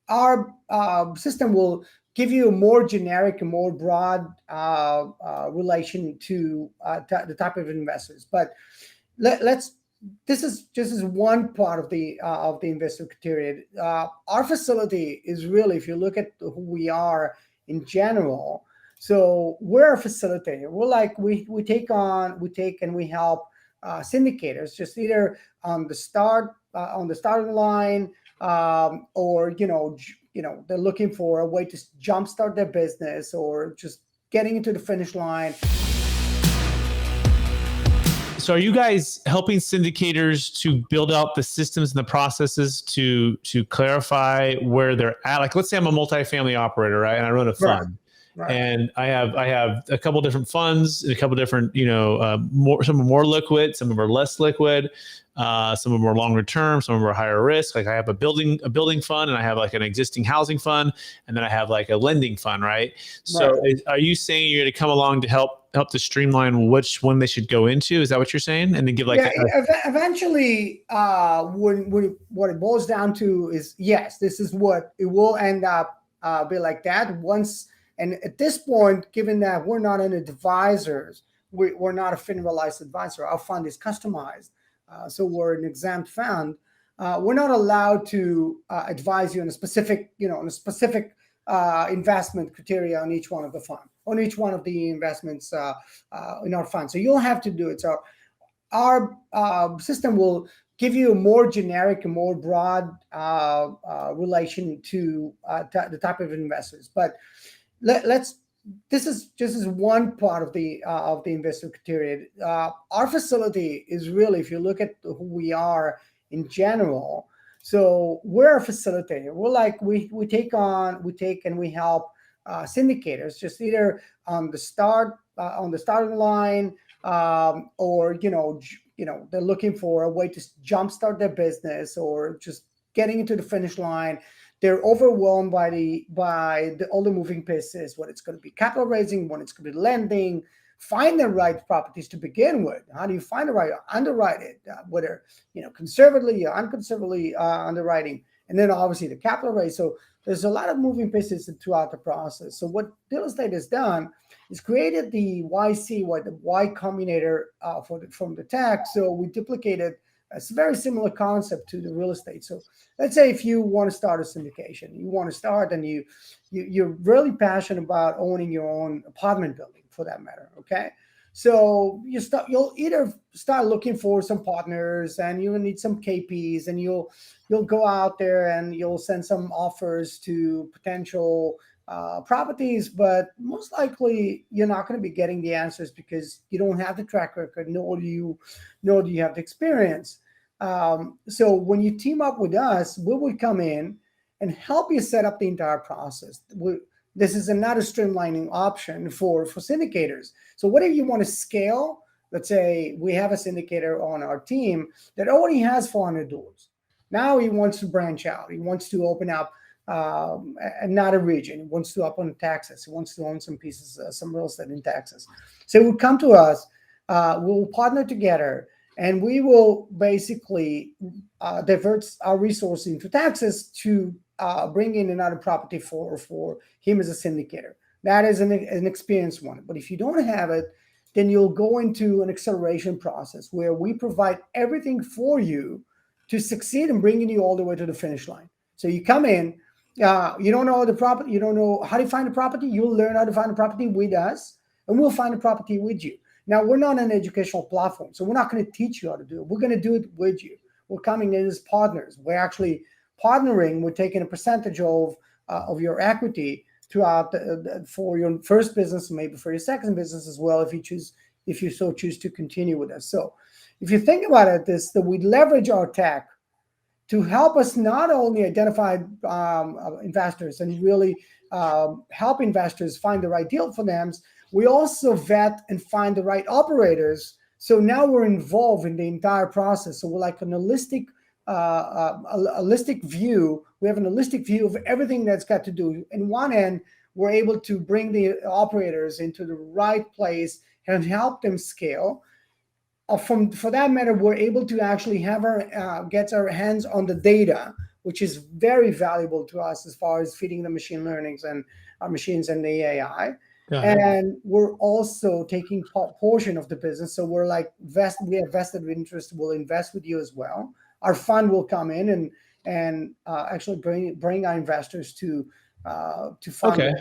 our system will give you a more generic and more broad relation to the type of investors. But let's this is just as one part of the investor criteria. Our facility is really, if you look at who we are in general, so we're a facilitator. We're like we take and we help syndicators just either on the starting line, or they're looking for a way to jumpstart their business, or just getting into the finish line. So are you guys helping syndicators to build out the systems and the processes to clarify where they're at? Like, let's say I'm a multifamily operator, right? And I run a fund. Right. And I have a couple different funds and a couple different, some are more liquid, some of them are less liquid, some of them are longer term, some of them are higher risk. Like I have a building fund, and I have like an existing housing fund, and then I have like a lending fund, right? So are you saying you're going to come along to help to streamline which one they should go into? Is that what you're saying? And then give like eventually, what it boils down to is, yes, this is what it will end up be like that once. And at this point, given that we're not an advisors, we're not a FINRA advisor. Our fund is customized, so we're an exempt fund. We're not allowed to advise you on a specific, investment criteria on each one of the fund, on each one of the investments in our fund. So you'll have to do it. So our system will give you a more generic and more broad relation to the type of investors. But this is just as one part of the investor criteria. Our facility is really, if you look at who we are in general, so we're a facilitator. We're like we take and we help syndicators just either on the starting line, or they're looking for a way to jumpstart their business, or just getting into the finish line. They're overwhelmed by all the moving pieces, what it's going to be capital raising, when it's going to be lending, find the right properties to begin with. How do you find the right, underwrite it, whether, conservatively or unconservatively underwriting, and then obviously the capital raise. So there's a lot of moving pieces throughout the process. So what real estate has done is created the YC, the Y Combinator from the tech. So we duplicated. It's a very similar concept to the real estate. So let's say if you want to start a syndication, and you're really passionate about owning your own apartment building, for that matter. Okay. So you'll either start looking for some partners, and you'll need some KPs, and you'll go out there and you'll send some offers to potential properties, but most likely you're not going to be getting the answers because you don't have the track record, nor do you have the experience. So when you team up with us, we will come in and help you set up the entire process. This is another streamlining option for syndicators. So whatever you want to scale, let's say we have a syndicator on our team that already has 400 doors. Now he wants to branch out. He wants to open up another region. He wants to open Texas. He wants to own some pieces, some real estate in Texas. So he would come to us. We'll partner together, and we will basically divert our resources into Texas to bring in another property for him as a syndicator. That is an experienced one. But if you don't have it, then you'll go into an acceleration process where we provide everything for you to succeed in bringing you all the way to the finish line. So you come in, you don't know the property, you don't know how to find the property, you'll learn how to find the property with us, and we'll find the property with you. Now, we're not an educational platform, so we're not going to teach you how to do it. We're going to do it with you. We're coming in as partners. We're actually partnering. We're taking a percentage of your equity throughout for your first business, maybe for your second business as well, if you so choose to continue with us. So if you think about it, that we leverage our tech to help us not only identify investors and really help investors find the right deal for them, we also vet and find the right operators. So now we're involved in the entire process. So we're like an holistic view. We have an holistic view of everything that's got to do. In one end, we're able to bring the operators into the right place and help them scale. For that matter, we're able to actually have get our hands on the data, which is very valuable to us as far as feeding the machine learnings and our machines and the AI. And we're also taking portion of the business. So we're like, we have vested interest. We'll invest with you as well. Our fund will come in and actually bring our investors to fund. Okay.